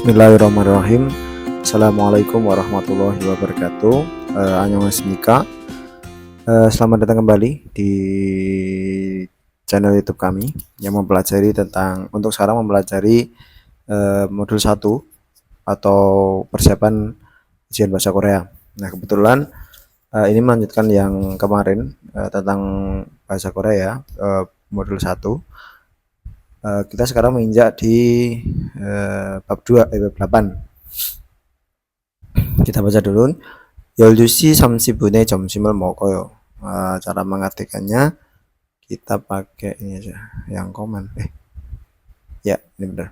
Bismillahirrahmanirrahim. Assalamualaikum warahmatullahi wabarakatuh. Annyeonghaseyo. Selamat datang kembali di channel YouTube kami yang mempelajari untuk sekarang mempelajari modul 1 atau persiapan ujian bahasa Korea. Nah, kebetulan ini melanjutkan yang kemarin tentang bahasa Korea modul 1. Kita sekarang menginjak di bab 2, bab 8. Kita baca dulu. 12시 30분에 점심을 먹어요. Cara mengartikannya kita pakai ini aja, yang common. Ya, ini benar.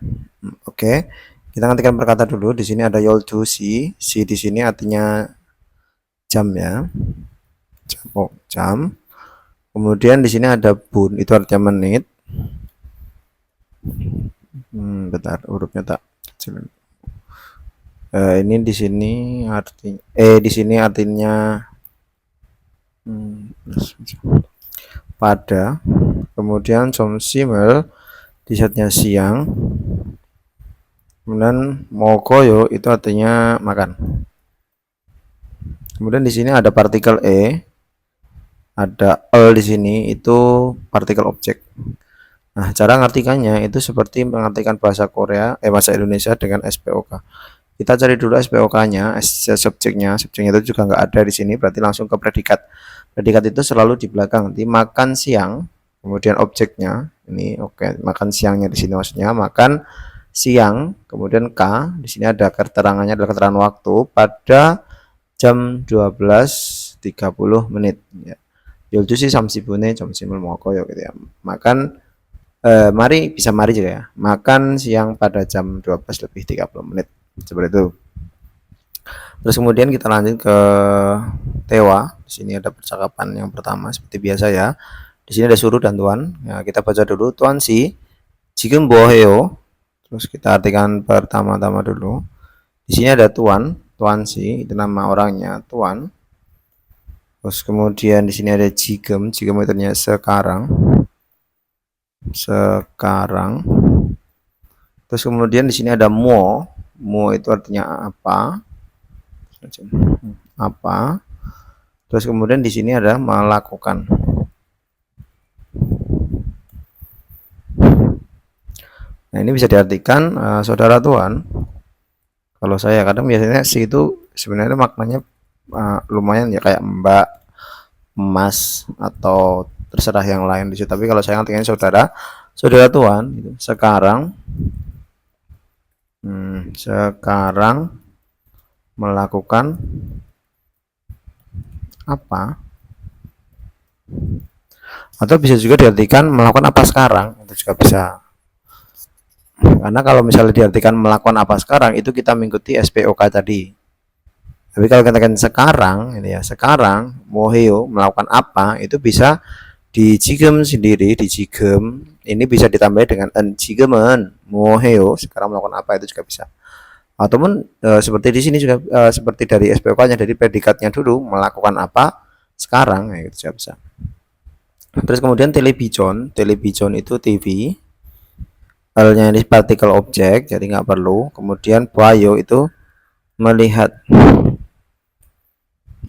Oke. Kita ngartikan perkata dulu. Di sini ada 12시. Si di sini artinya jam ya. Jam. Kemudian di sini ada bun, itu artinya menit. Bentar, hurufnya tak kecil. Ini di sini artinya pada. Kemudian 점심을 di saatnya siang. Kemudian 먹어요 itu artinya makan. Kemudian di sini ada partikel ada di sini itu partikel objek. Nah, cara mengartikannya itu seperti mengartikan bahasa Korea, bahasa Indonesia dengan SPOK. Kita cari dulu SPOK-nya, subjeknya itu juga nggak ada di sini, berarti langsung ke predikat. Predikat itu selalu di belakang. Nanti makan siang, kemudian objeknya ini makan siangnya di sini maksudnya makan siang, kemudian K, di sini ada keterangannya adalah keterangan waktu pada jam 12.30 menit ya. 12시 30분에 점심을 먹어요 gitu ya. Makan mari juga ya. Makan siang pada jam 12:30 menit. Seperti itu. Terus kemudian kita lanjut ke Tewa. Di sini ada percakapan yang pertama seperti biasa ya. Di sini ada suruh dan tuan. Ya, kita baca dulu. Tuan si, 지금 뭐 해요? Terus kita artikan pertama-tama dulu. Di sini ada tuan si, itu nama orangnya, tuan. Terus kemudian di sini ada 지금 itu artinya sekarang. Terus kemudian di sini ada mo itu artinya apa. Terus kemudian di sini ada melakukan. Nah, ini bisa diartikan saudara tuan. Kalau saya kadang biasanya si itu sebenarnya maknanya lumayan ya, kayak mbak, mas, atau terserah yang lain di situ. Tapi kalau saya ngartikan saudara tuan gitu. Sekarang melakukan apa? Atau bisa juga diartikan melakukan apa sekarang, itu juga bisa. Karena kalau misalnya diartikan melakukan apa sekarang, itu kita mengikuti SPOK tadi. Tapi kalau katakan sekarang, ini ya, sekarang moheo melakukan apa, itu bisa di 지금 sendiri, di 지금 ini bisa ditambah dengan 지금은 뭐해요, sekarang melakukan apa, itu juga bisa. Ataupun seperti di sini juga seperti dari SPOK-nya, dari predikatnya dulu melakukan apa sekarang, ya, itu juga bisa. Terus kemudian television itu TV. L-nya ini partikel objek, jadi nggak perlu. Kemudian 봐요 itu melihat,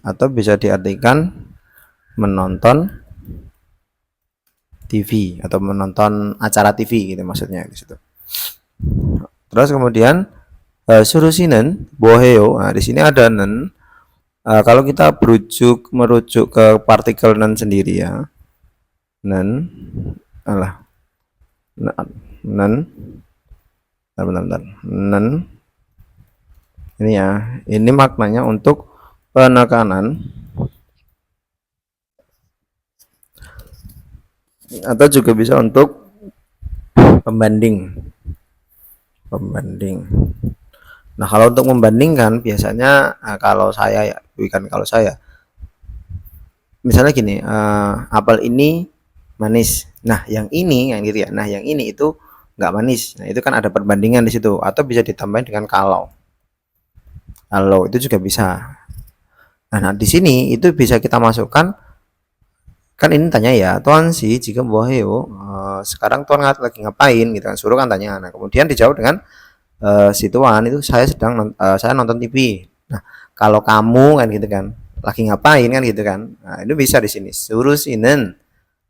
atau bisa diartikan menonton TV atau menonton acara TV gitu maksudnya di situ. Terus kemudian surusi는 뭐해요? Nah, di sini ada nen. Kalau kita merujuk ke partikel nen sendiri ya. Nen ini ya, ini maknanya untuk penekanan atau juga bisa untuk pembanding. Nah, kalau untuk membandingkan biasanya kalau saya misalnya gini, apel ini manis. Nah, yang ini ya. Nah, yang ini itu nggak manis. Nah, itu kan ada perbandingan di situ. Atau bisa ditambahin dengan kalau itu juga bisa. Nah, di sini itu bisa kita masukkan, kan ini tanya ya, tuan si jika 뭐해요, sekarang tuan lagi ngapain gitu kan, suruh kan tanya. Nah, kemudian dijawab dengan situan itu saya nonton TV. Nah, kalau kamu kan gitu kan, lagi ngapain kan gitu kan. Nah, itu bisa di sini suruh sinen.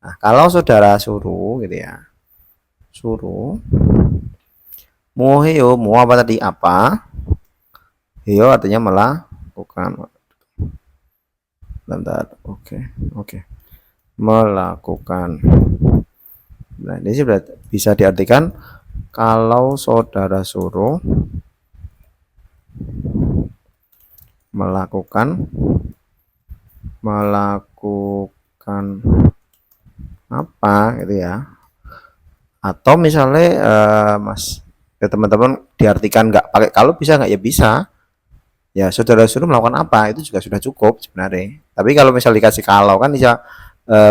Nah, kalau saudara suruh gitu ya. Suruh mau heyo, mau apa tadi? Apa? Heyo artinya melakukan. Bentar. Oke. Melakukan. Nah, ini sih bisa diartikan kalau saudara suruh melakukan apa gitu ya. Atau misalnya Mas ya teman-teman diartikan nggak pakai kalau bisa nggak ya bisa. Ya saudara suruh melakukan apa itu juga sudah cukup sebenarnya. Tapi kalau misal dikasih kalau kan bisa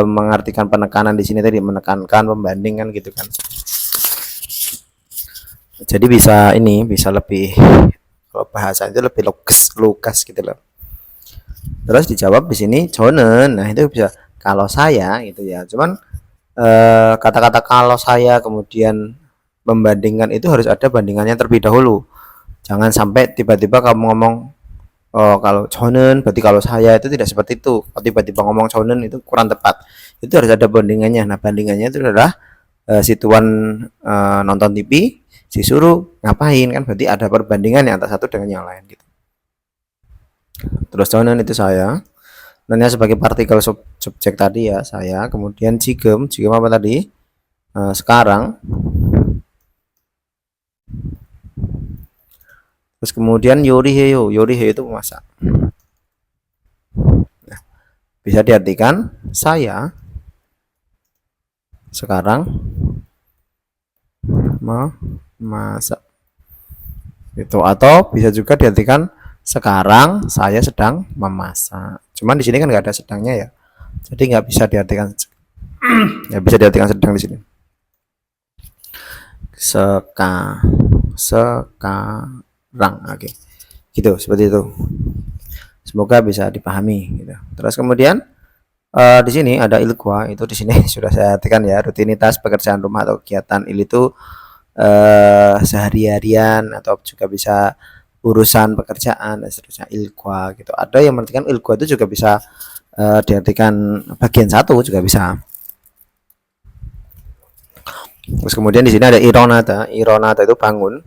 mengartikan penekanan di sini tadi menekankan pembanding kan gitu kan. Jadi bisa lebih kalau bahasa itu lebih lugas gitu loh. Terus dijawab di sini jonen. Nah, itu bisa kalau saya gitu ya. Cuman kata-kata kalau saya kemudian membandingkan itu harus ada bandingannya terlebih dahulu. Jangan sampai tiba-tiba kamu ngomong oh kalau jonen berarti kalau saya itu tidak seperti itu. Kalau tiba-tiba ngomong jonen itu kurang tepat. Itu harus ada bandingannya. Nah, bandingannya itu adalah situan nonton TV disuruh ngapain kan berarti ada perbandingan yang antara satu dengan yang lain gitu. Terus jonen itu saya. Nanya sebagai partikel subjek tadi ya saya. Kemudian jigem apa tadi? Sekarang. Terus kemudian yoriheyo itu memasak. Nah, bisa diartikan saya sekarang memasak. Itu atau bisa juga diartikan sekarang saya sedang memasak. Cuman di sini kan nggak ada sedangnya ya, jadi nggak bisa diartikan ya bisa diartikan sedang di sini. Sekarang, oke, gitu seperti itu. Semoga bisa dipahami. Gitu. Terus kemudian di sini ada ilkwa itu di sini sudah saya artikan ya rutinitas pekerjaan rumah atau kegiatan itu sehari-harian atau juga bisa urusan pekerjaan dan seterusnya ilkwa gitu. Ada yang mengartikan ilkwa itu juga bisa diartikan bagian satu juga bisa. Terus kemudian di sini ada ironata. Ironata itu bangun.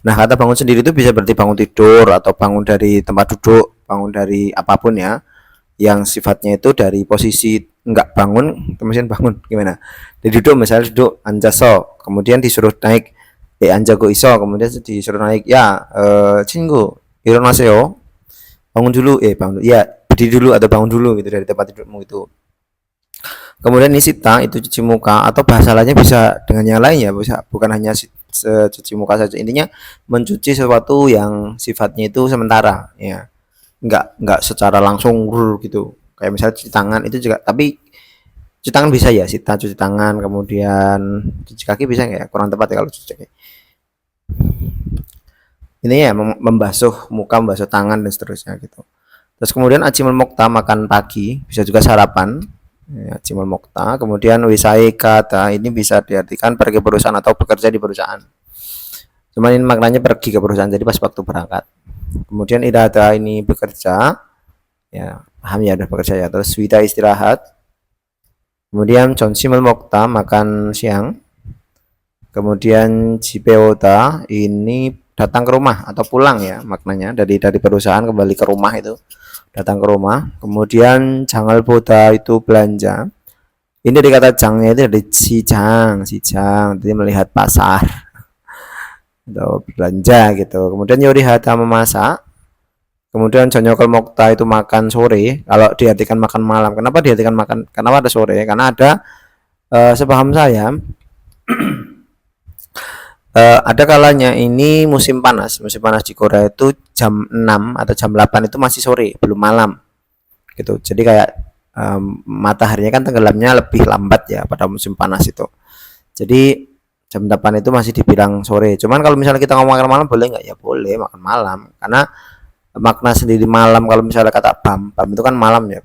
Nah, kata bangun sendiri itu bisa berarti bangun tidur atau bangun dari tempat duduk, bangun dari apapun ya. Yang sifatnya itu dari posisi enggak bangun, kemudian bangun gimana? Duduk misalnya duduk anjaso, kemudian disuruh naik anjago iso, kemudian disuruh naik ya 친구 일어나세요. Bangun dulu bangun ya berdiri dulu atau bangun dulu gitu dari tempat dudukmu itu. Kemudian nisita itu cuci muka atau bahasa lainnya bisa dengan yang lain ya, bisa bukan hanya cuci muka saja. Intinya mencuci sesuatu yang sifatnya itu sementara ya. Enggak secara langsung gitu. Kayak misalnya cuci tangan itu juga, tapi cuci tangan bisa ya, sita cuci tangan, kemudian cuci kaki bisa nggak ya? Kurang tepat ya kalau cuci kaki. Ini ya membasuh muka, membasuh tangan dan seterusnya gitu. Terus kemudian acimul mokta makan pagi, bisa juga sarapan. Ya, acimul mokta. Kemudian wisai kata ini bisa diartikan pergi perusahaan atau bekerja di perusahaan. Cuman ini maknanya pergi ke perusahaan jadi pas waktu berangkat. Kemudian idada ini bekerja. Ya, paham ya udah bekerja ya. Terus wita istirahat. Kemudian jonsimul mokta makan siang. Kemudian jipeota ini datang ke rumah atau pulang ya maknanya dari perusahaan kembali ke rumah itu datang ke rumah. Kemudian jangal boda itu belanja. Ini dari kata jangnya itu dari sijang, jadi melihat pasar atau belanja gitu. Kemudian yori hata memasak. Kemudian jonyokal mokta itu makan sore. Kalau diartikan makan malam, kenapa diartikan makan? Kenapa ada sore? Karena ada sepaham saya ada kalanya ini musim panas di Korea itu jam 6 atau jam 8 itu masih sore, belum malam gitu. Jadi kayak mataharinya kan tenggelamnya lebih lambat ya pada musim panas itu. Jadi jam 8 itu masih dibilang sore. Cuman kalau misalnya kita ngomong makan malam boleh nggak? Ya boleh makan malam, karena makna sendiri malam kalau misalnya kata bam itu kan malam ya.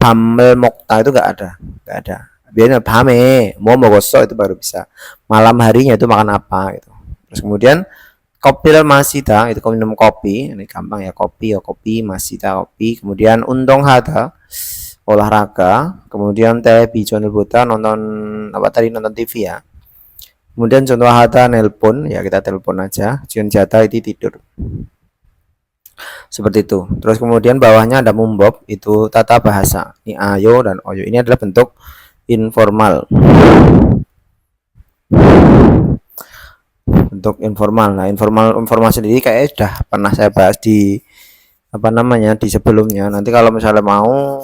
Bamel mokta itu nggak ada. Biasanya bame mau mogosok itu baru bisa. Malam harinya itu makan apa gitu. Terus kemudian kopil masita itu minum kopi, ini gampang ya, kopi ya kopi, masita kopi. Kemudian untung hata olahraga, kemudian television buta nonton apa tadi, nonton TV ya. Kemudian contoh hata nelpon, ya kita telepon aja. Jion jata itu tidur. Seperti itu. Terus kemudian bawahnya ada mumbob, itu tata bahasa. Ini ayo dan oyo. Ini adalah bentuk informal. Bentuk informal. Nah, informal sendiri kayak sudah pernah saya bahas di apa namanya di sebelumnya. Nanti kalau misalnya mau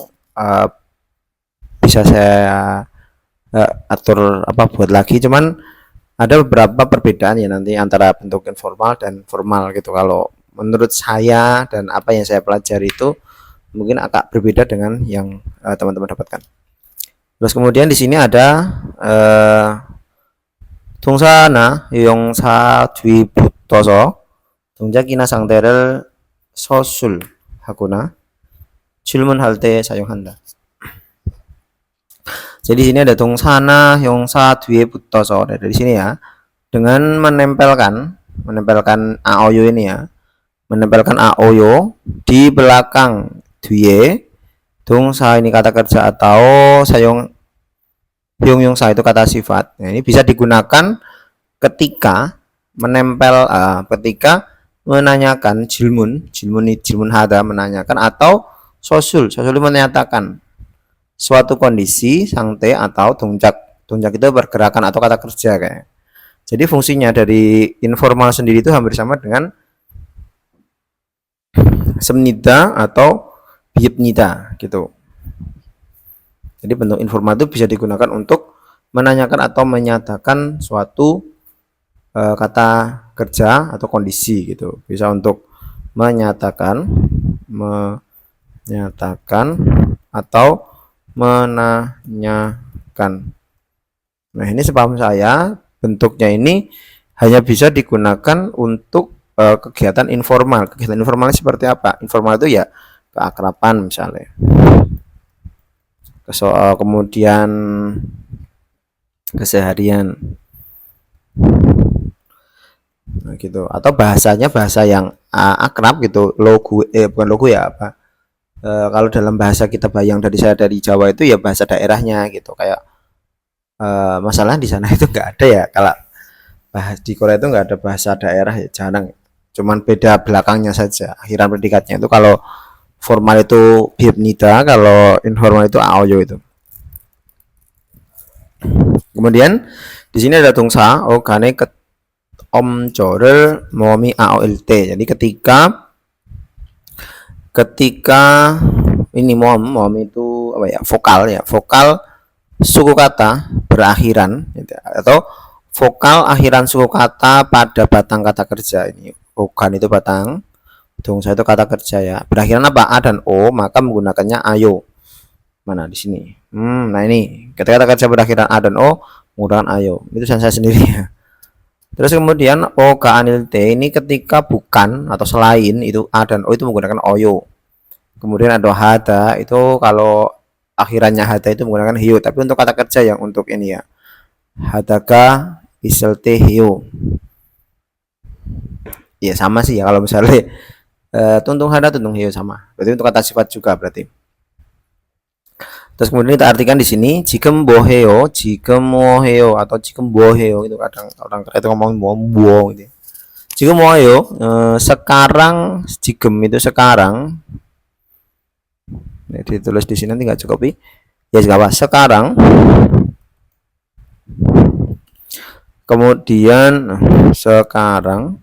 bisa saya atur apa buat lagi, cuman ada beberapa perbedaan ya nanti antara bentuk informal dan formal gitu. Kalau menurut saya dan apa yang saya pelajari itu mungkin agak berbeda dengan yang teman-teman dapatkan. Terus kemudian di sini ada 동사나 용사 뒤붙어서 동작이나 상대를 서술하거나 질문할 때 사용한다. Jadi di sini ada 동사나 용사 뒤에 붙어서, dari sini ya, dengan menempelkan aoyo ini ya, menempelkan aoyo di belakang 뒤에 동사 ini kata kerja atau sayong hyung-yungsa itu kata sifat. Nah, ini bisa digunakan ketika menempel, ketika menanyakan jilmun hada menanyakan, atau sosul menyatakan suatu kondisi sangte atau dongjak itu pergerakan atau kata kerja kayak. Jadi fungsinya dari informal sendiri itu hampir sama dengan semnida atau biibnida gitu. Jadi bentuk informal itu bisa digunakan untuk menanyakan atau menyatakan suatu kata kerja atau kondisi gitu. Bisa untuk menyatakan atau menanyakan. Nah, ini sepaham saya bentuknya ini hanya bisa digunakan untuk kegiatan informal. Kegiatan informalnya seperti apa? Informal itu ya keakraban misalnya. Kemudian keseharian, nah gitu, atau bahasanya bahasa yang akrab gitu, bukan logo ya apa, kalau dalam bahasa kita bayang dari Jawa itu ya bahasa daerahnya gitu, kayak masalah di sana itu nggak ada ya, kalau di Korea itu nggak ada bahasa daerah ya, jarang, cuman beda belakangnya saja, akhiran predikatnya itu. Kalau formal itu biibnida, kalau informal itu aoyo itu. Kemudian di sini ada 동사 ogane omjo를 momi aolt. Jadi ketika ini mom itu apa ya, vokal suku kata berakhiran gitu, atau vokal akhiran suku kata pada batang kata kerja. Ini ogan itu batang, 동사 itu kata kerja ya, berakhiran apa, a dan o, maka menggunakannya ayo. Mana di sini? Nah ini ketika kata kerja berakhiran a dan o menggunakan ayo. Itu saya sendiri ya. Terus kemudian o ka anil t, ini ketika bukan atau selain itu a dan o itu menggunakan oyo. Kemudian ada hada, itu kalau akhirannya hada itu menggunakan hiyo. Tapi untuk kata kerja yang untuk ini ya, hadaka iselte hiyo. Ya sama sih ya, kalau misalnya tuntung hada tuntung hiyo sama. Berarti untuk kata sifat juga berarti. Terus kemudian kita artikan di sini jikem boheo, jikem moheo atau jikem boheo, itu kadang orang itu ngomong buang gitu. Jikem moheo, sekarang, jikem itu sekarang. Ini ditulis di sini nanti nggak cukup ya, apa sekarang. Kemudian sekarang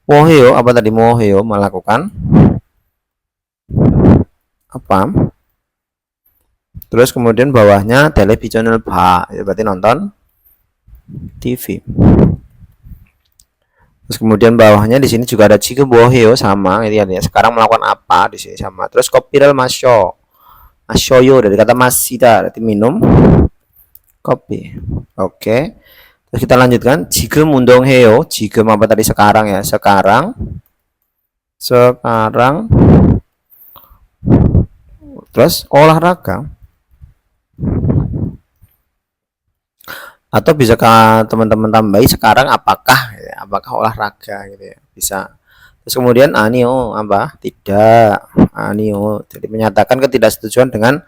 moheo, apa tadi, moheo melakukan apa? Terus kemudian bawahnya televisional ba, ya berarti nonton TV. Terus kemudian bawahnya di sini juga ada jikem boheo, sama ini ya, sekarang melakukan apa di sini sama. Terus kopiral masyo, asyoyo dari kata masida, berarti minum kopi. Oke. Terus kita lanjutkan jikem undong heo, jikem apa tadi, sekarang ya, sekarang terus olahraga. Atau bisa teman-teman tambahi sekarang apakah gitu ya, apakah olahraga gitu ya, bisa. Terus kemudian anio apa? Tidak. Anio. Jadi menyatakan ketidaksetujuan dengan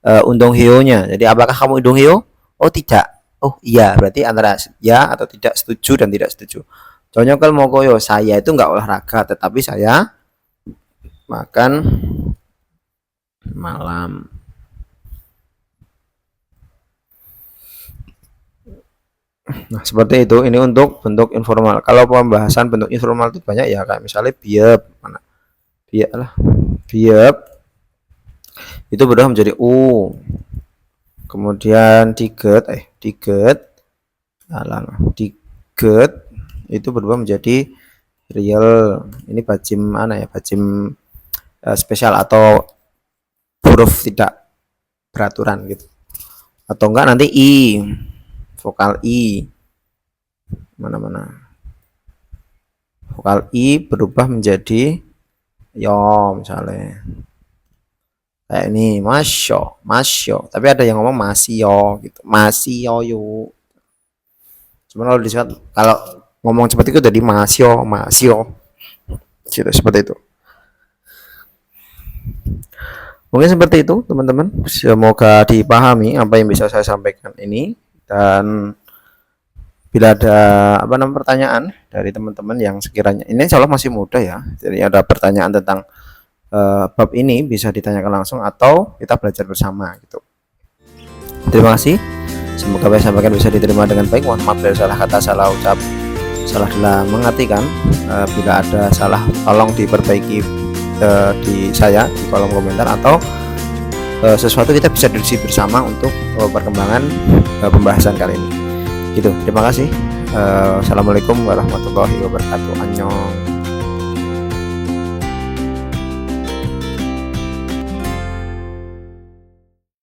undong hio-nya. Jadi apakah kamu undong hio? Oh tidak. Oh iya, berarti antara ya atau tidak, setuju dan tidak setuju. Contohnya kalau mau koyo, saya itu nggak olahraga, tetapi saya makan malam. Nah, seperti itu. Ini untuk bentuk informal. Kalau pembahasan bentuk informal itu banyak ya, kayak misalnya biep, mana? Biep lah. Biep itu berubah menjadi u. Kemudian diget, diget itu berubah menjadi real. Ini bajim mana ya? Bajim spesial atau huruf tidak beraturan gitu. Atau enggak nanti i, vokal i. Mana-mana. Vokal i berubah menjadi yo misalnya. Kayak ini masyo, tapi ada yang ngomong masio gitu, masio yuk. Cuman kalau disebut, kalau ngomong seperti itu jadi masio gitu, seperti itu. Mungkin seperti itu teman-teman, semoga dipahami apa yang bisa saya sampaikan ini. Dan bila ada pertanyaan dari teman-teman yang sekiranya, ini insya Allah masih muda ya, jadi ada pertanyaan tentang bab ini bisa ditanyakan langsung atau kita belajar bersama gitu. Terima kasih, semoga apa yang sampaikan bisa diterima dengan baik. Mohon maaf dari salah kata, salah ucap, salah dalam mengartikan. Bila ada salah tolong diperbaiki di saya di kolom komentar, atau sesuatu kita bisa diskusi bersama untuk perkembangan pembahasan kali ini gitu. Terima kasih. Assalamualaikum warahmatullahi wabarakatuh. Annyeong.